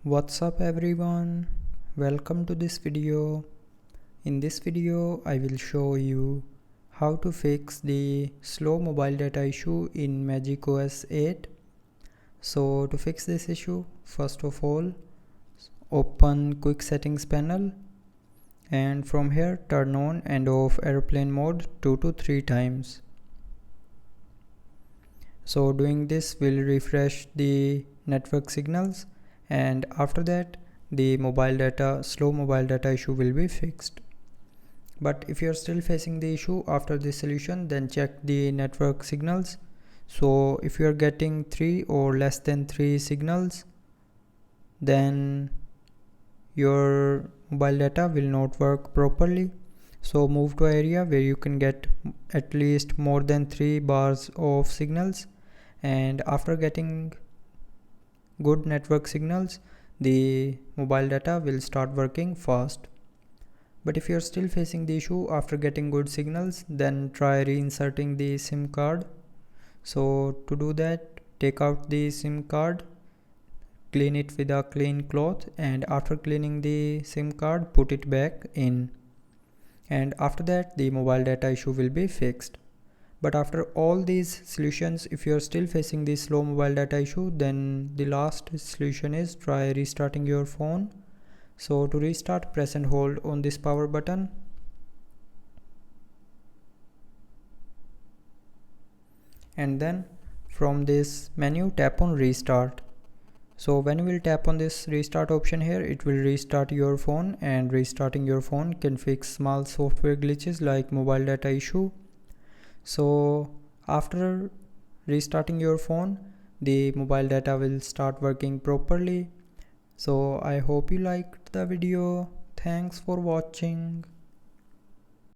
What's up everyone, welcome to this video. In this video I will show you how to fix the slow mobile data issue in MagicOS 8. So to fix this issue, first of all open quick settings panel and from here turn on and off airplane mode 2 to 3 times. So doing this will refresh the network signals, and after that the slow mobile data issue will be fixed. But if you are still facing the issue after this solution, then check the network signals. So if you are getting 3 or less than 3 signals, then your mobile data will not work properly. So move to an area where you can get at least more than 3 bars of signals, and after getting good network signals, the mobile data will start working fast. But if you're still facing the issue after getting good signals, then try reinserting the SIM card. So to do that, take out the SIM card, clean it with a clean cloth, and after cleaning the SIM card, put it back in. And after that, the mobile data issue will be fixed. But after all these solutions, if you are still facing this slow mobile data issue, then the last solution is try restarting your phone. So to restart, press and hold on this power button. And then from this menu, tap on restart. So when you will tap on this restart option here, it will restart your phone, and restarting your phone can fix small software glitches like mobile data issue. So after restarting your phone, the mobile data will start working properly. So I hope you liked the video. Thanks for watching.